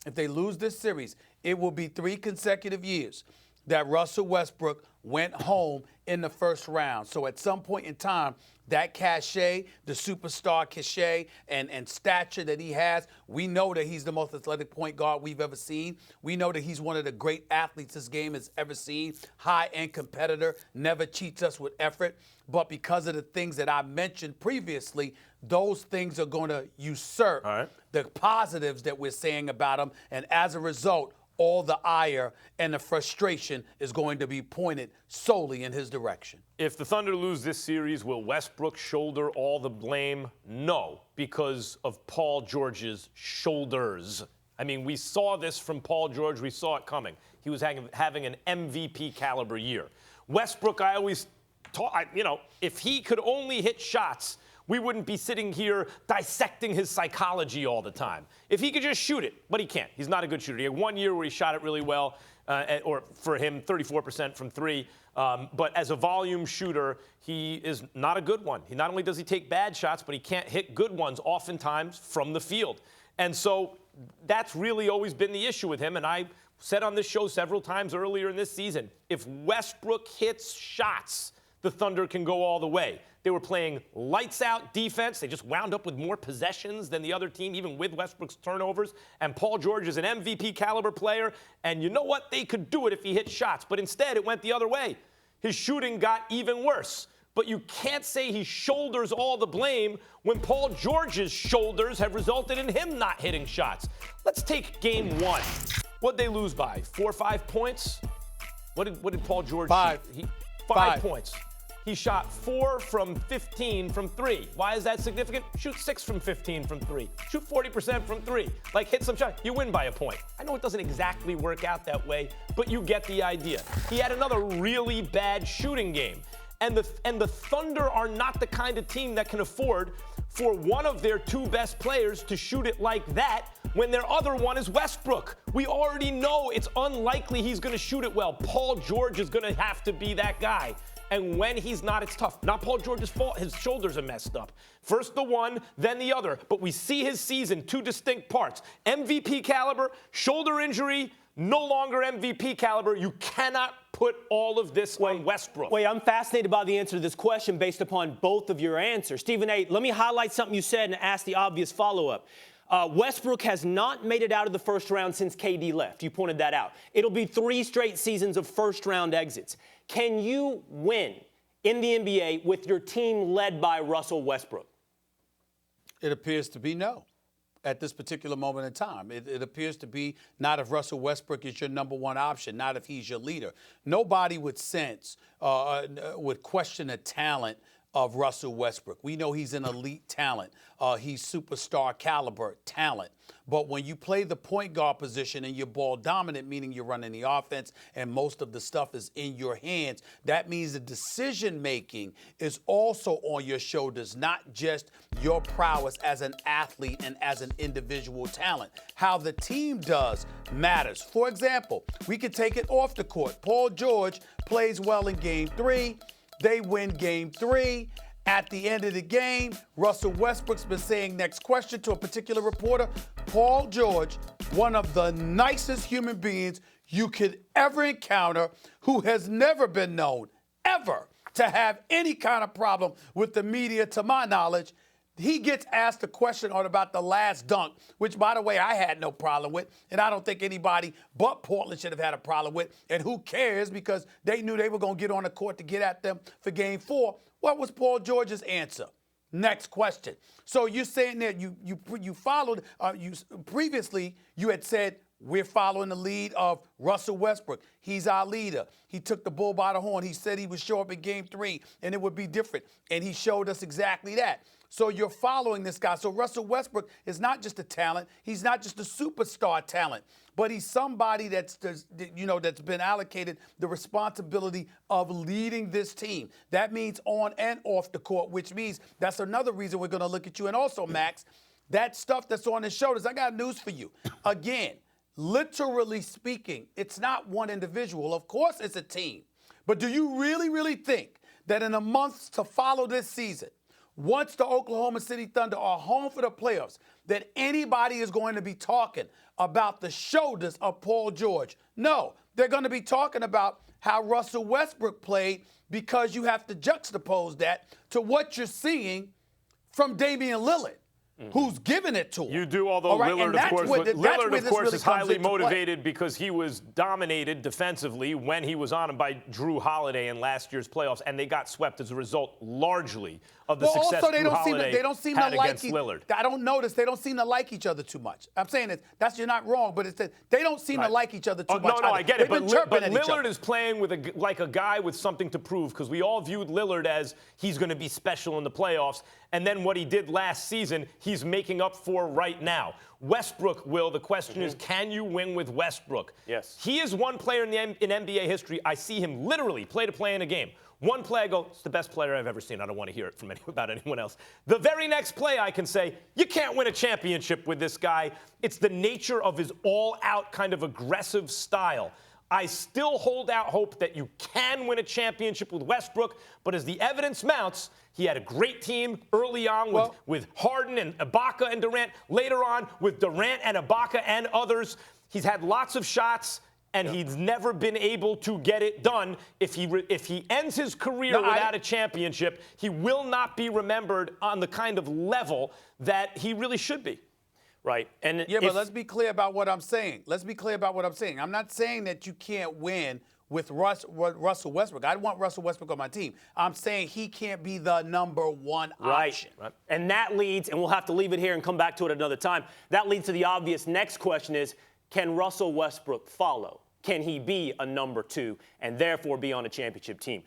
if they lose this series, it will be 3 consecutive years that Russell Westbrook went home in the first round. So at some point in time, that cachet, the superstar cachet and stature that he has, we know that he's the most athletic point guard we've ever seen. We know that he's one of the great athletes this game has ever seen. High-end competitor, never cheats us with effort. But because of the things that I mentioned previously, those things are going to usurp the positives that we're saying about him. And as a result, all the ire and the frustration is going to be pointed solely in his direction. If the Thunder lose this series, will Westbrook shoulder all the blame? No, because of Paul George's shoulders. I mean, we saw this from Paul George. We saw it coming. He was having an MVP caliber year. Westbrook, I always thought, if he could only hit shots, we wouldn't be sitting here dissecting his psychology all the time. If he could just shoot it, but he can't. He's not a good shooter. He had 1 year where he shot it really well, or for him, 34% from 3. But as a volume shooter, he is not a good one. Not only does he take bad shots, but he can't hit good ones oftentimes from the field. And so that's really always been the issue with him. And I said on this show several times earlier in this season, if Westbrook hits shots, the Thunder can go all the way. They were playing lights-out defense. They just wound up with more possessions than the other team, even with Westbrook's turnovers. And Paul George is an MVP-caliber player. And you know what? They could do it if he hit shots. But instead, it went the other way. His shooting got even worse. But you can't say he shoulders all the blame when Paul George's shoulders have resulted in him not hitting shots. Let's take game 1. What'd they lose by? 4 or 5 points? What did Paul George shoot? 5 points. He shot 4 from 15 from 3. Why is that significant? Shoot 6 from 15 from 3. Shoot 40% from 3. Like, hit some shots. You win by a point. I know it doesn't exactly work out that way, but you get the idea. He had another really bad shooting game. And the Thunder are not the kind of team that can afford for one of their 2 best players to shoot it like that when their other one is Westbrook. We already know it's unlikely he's going to shoot it well. Paul George is going to have to be that guy. And when he's not, it's tough. Not Paul George's fault. His shoulders are messed up. First the one, then the other. But we see his season, 2 distinct parts. MVP caliber, shoulder injury, no longer MVP caliber. You cannot put all of this on Westbrook. Wait, I'm fascinated by the answer to this question based upon both of your answers. Stephen A., let me highlight something you said and ask the obvious follow-up. Westbrook has not made it out of the first round since KD left. You pointed that out. It'll be 3 straight seasons of first-round exits. Can you win in the NBA with your team led by Russell Westbrook? It appears to be no at this particular moment in time. It appears to be not if Russell Westbrook is your number 1 option, not if he's your leader. Nobody would would question the talent of Russell Westbrook. We know he's an elite talent. He's superstar caliber talent. But when you play the point guard position and you're ball dominant, meaning you're running the offense and most of the stuff is in your hands, that means the decision making is also on your shoulders, not just your prowess as an athlete and as an individual talent. How the team does matters. For example, we could take it off the court. Paul George plays well in game 3. They win game 3. At the end of the game, Russell Westbrook's been saying next question to a particular reporter. Paul George, one of the nicest human beings you could ever encounter, who has never been known, ever, to have any kind of problem with the media, to my knowledge. He gets asked a question about the last dunk, which, by the way, I had no problem with, and I don't think anybody but Portland should have had a problem with. And who cares, because they knew they were going to get on the court to get at them for game 4. What was Paul George's answer? Next question. So you're saying that you followed, previously you had said, we're following the lead of Russell Westbrook. He's our leader. He took the bull by the horn. He said he would show up in game 3 and it would be different. And he showed us exactly that. So you're following this guy. So Russell Westbrook is not just a talent. He's not just a superstar talent, but he's somebody that's been allocated the responsibility of leading this team. That means on and off the court, which means that's another reason we're going to look at you. And also, Max, that stuff that's on his shoulders, I got news for you. Again, literally speaking, it's not one individual. Of course, it's a team. But do you really, really think that in the months to follow this season, once the Oklahoma City Thunder are home for the playoffs, that anybody is going to be talking about the shoulders of Paul George. No, they're going to be talking about how Russell Westbrook played, because you have to juxtapose that to what you're seeing from Damian Lillard, who's giving it to him. You do, although right? Lillard, of course, Really is highly motivated because he was dominated defensively when he was on him by Drew Holiday in last year's playoffs, and they got swept as a result largely of the success also, Drew Holiday had against Lillard. I don't notice they don't seem to like each other too much. I'm saying you're not wrong, but it's that they don't seem to like each other too much. No, I get it. But Lillard Lillard is playing with like a guy with something to prove, because we all viewed Lillard as he's going to be special in the playoffs. And then what he did last season, he's making up for right now. Westbrook, Will, the question is, can you win with Westbrook? Yes. He is one player in NBA history. I see him literally play to play in a game. One play, I go, it's the best player I've ever seen. I don't want to hear it from about anyone else. The very next play, I can say, you can't win a championship with this guy. It's the nature of his all-out kind of aggressive style. I still hold out hope that you can win a championship with Westbrook, but as the evidence mounts, he had a great team early on with Harden and Ibaka and Durant. Later on with Durant and Ibaka and others. He's had lots of shots, and he's never been able to get it done. If he ends his career without a championship, he will not be remembered on the kind of level that he really should be. Right. And but let's be clear about what I'm saying. I'm not saying that you can't win with Russell Westbrook. I want Russell Westbrook on my team. I'm saying he can't be the number one option. Right. And that leads, and we'll have to leave it here and come back to it another time. That leads to the obvious next question is, can Russell Westbrook follow? Can he be a number two and therefore be on a championship team?